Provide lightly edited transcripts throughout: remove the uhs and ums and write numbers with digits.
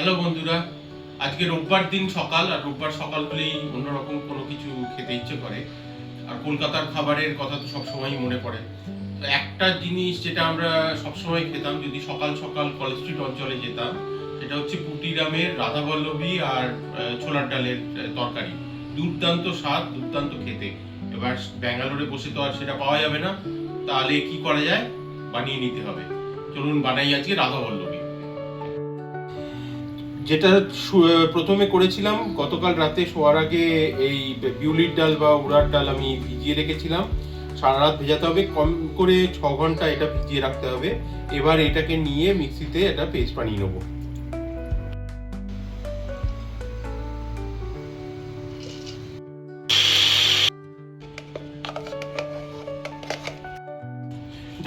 Hello বন্ধুরা, আজকে রোববার দিন সকাল, আর রোববার সকাল হলেই অন্যরকম কোনো কিছু খেতে ইচ্ছে করে। আর কলকাতার খাবারের কথা তো সবসময়ই মনে পড়ে। তো একটা জিনিস যেটা আমরা সবসময় খেতাম যদি সকাল সকাল কলেজ স্ট্রিট অঞ্চলে যেতাম, সেটা হচ্ছে পুটিরামের রাধাবল্লভী আর ছোলার ডালের তরকারি। দুর্দান্ত স্বাদ, দুর্দান্ত খেতে। এবার ব্যাঙ্গালোরে বসে তো আর সেটা পাওয়া যাবে না, তাহলে কি করা যায়? বানিয়ে নিতে হবে। চলুন বানাই আজকে রাধাবল্লভী। যেটা প্রথমে করেছিলাম গতকাল রাতে শোয়ার আগে, এই বিউলির ডাল বা উড়ার ডাল আমি ভিজিয়ে রেখেছিলাম। সারা রাত ভেজাতে হবে, কম করে 6 ঘন্টা এটা ভিজিয়ে রাখতে হবে। এবার এটাকে নিয়ে মিক্সিতে একটা পেস্ট বানিয়ে নেবো।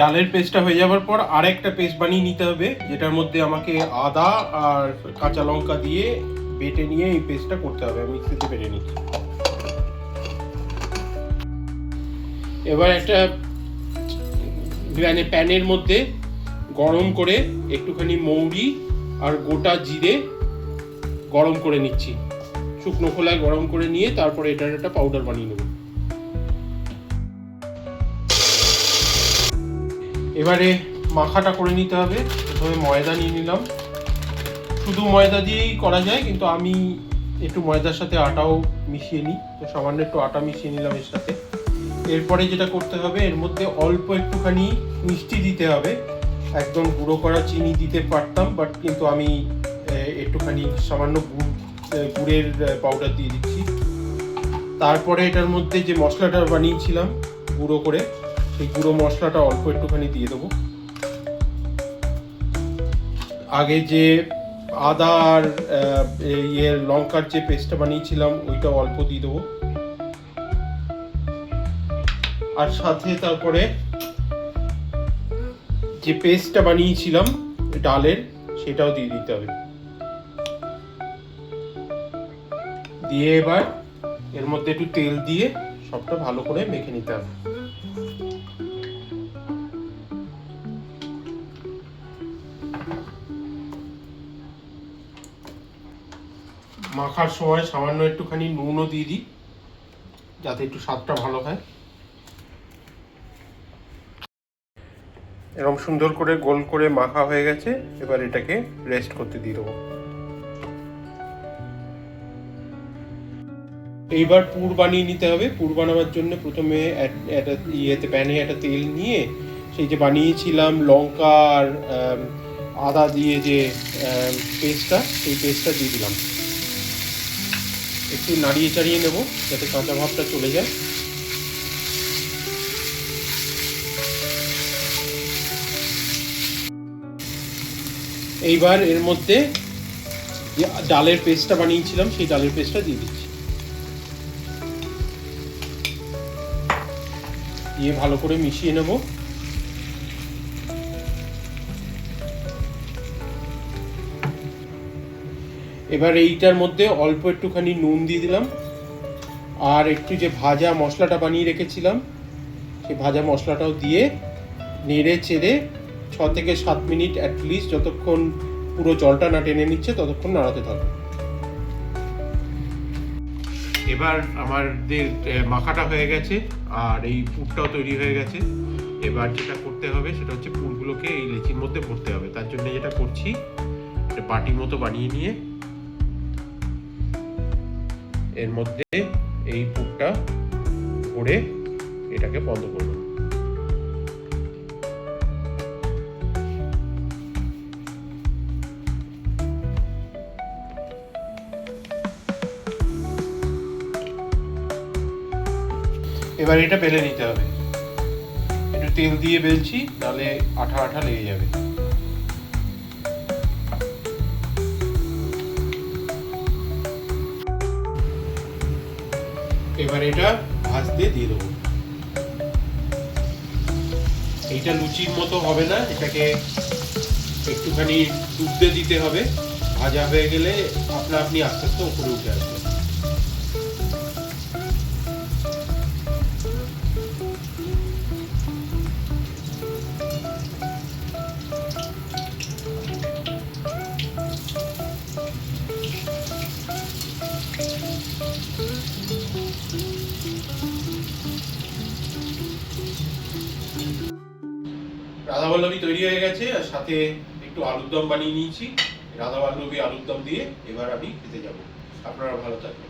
ডালের পেস্টটা হয়ে যাওয়ার পর আরেকটা পেস্ট বানিয়ে নিতে হবে, যেটার মধ্যে আমাকে আদা আর কাঁচা লঙ্কা দিয়ে বেটে নিয়ে এই পেস্টটা করতে হবে। আমি মিক্সিতে বেটে নিচ্ছি। এবার একটা প্যানের মধ্যে গরম করে একটুখানি মৌরি আর গোটা জিরে গরম করে নিচ্ছি। শুকনো খোলায় গরম করে নিয়ে তারপরে এটার একটা পাউডার বানিয়ে নেব। এবারে মাখাটা করে নিতে হবে। প্রথমে ময়দা নিয়ে নিলাম। শুধু ময়দা দিয়েই করা যায়, কিন্তু আমি একটু ময়দার সাথে আটাও মিশিয়ে নিই, তো সামান্য একটু আটা মিশিয়ে নিলাম এর সাথে। এরপরে যেটা করতে হবে, এর মধ্যে অল্প একটুখানি মিষ্টি দিতে হবে। একদম গুঁড়ো করা চিনি দিতে পারতাম, বাট কিন্তু আমি একটুখানি সামান্য গুড়ের পাউডার দিয়ে দিচ্ছি। তারপরে এটার মধ্যে যে মশলাটা বানিয়েছিলাম গুঁড়ো করে, সেই গুঁড়ো মশলাটা অল্প একটুখানি দিয়ে দেবো। আগে যে আদা আর লঙ্কার যে পেস্টটা বানিয়েছিলাম ওইটা অল্প দিয়ে দেবো। আর সাথে তারপরে যে পেস্টটা বানিয়েছিলাম ডালের, সেটাও দিয়ে দিতে হবে। দিয়ে এবার এর মধ্যে একটু তেল দিয়ে সবটা ভালো করে মেখে নিতে হবে। মাখার সময় সামান্য একটুখানি নুনও দিয়ে দিই, যাতে একটু স্বাদটা ভালো হয়। এরকম সুন্দর করে গোল করে মাখা হয়ে গেছে। এবার এটাকে রেস্ট করতে দিয়ে দেবো। এইবার পুর বানিয়ে নিতে হবে। পুর বানাবার জন্য প্রথমে একটা প্যানে একটা তেল নিয়ে সেই যে বানিয়েছিলাম লঙ্কা আর আদা দিয়ে যে পেস্টটা, সেই পেস্টটা দিয়ে দিলাম। একটু নাড়িয়ে চাড়িয়ে নেব যাতে কাঁচা ভাবটা চলে যায়। এইবার এর মধ্যে যে ডালের পেস্টটা বানিয়েছিলাম সেই ডালের পেস্টটা দিয়ে দিচ্ছি। দিয়ে ভালো করে মিশিয়ে নেব। এবার এইটার মধ্যে অল্প একটুখানি নুন দিয়ে দিলাম, আর একটু যে ভাজা মশলাটা বানিয়ে রেখেছিলাম সেই ভাজা মশলাটাও দিয়ে নেড়ে চেড়ে 6 থেকে 7 মিনিট অ্যাটলিস্ট, যতক্ষণ পুরো জলটা না টেনে নিচ্ছে ততক্ষণ নাড়াতে থাকবে। এবার আমাদের মাখাটা হয়ে গেছে আর এই পুরটাও তৈরি হয়ে গেছে। এবার যেটা করতে হবে সেটা হচ্ছে পুরগুলোকে এই লেচির মধ্যে ভরতে হবে। তার জন্য যেটা করছি, একটা বাটির মতো বানিয়ে নিয়ে এর মধ্যে এই পুরটা ভরে এটাকে বন্ধ করব। এবার এটা বেলে নিতে হবে। একটু তেল দিয়ে বেলছি, নাহলে আঠা আঠা লেগে যাবে। এবার এটা ভাজতে দিয়ে দেবো। এইটা লুচির মতো হবে না, এটাকে একটুখানি ডুবতে দিতে হবে। ভাজা হয়ে গেলে আপনা আপনি আস্তে আস্তে উপরে উঠে আসবে। রাধাবল্লভী তৈরি হয়ে গেছে, আর সাথে একটু আলুর দম বানিয়ে নিয়েছি। রাধাবল্লভী আলুর দম দিয়ে এবার আমি খেতে যাব। আপনারা ভালো থাকবেন।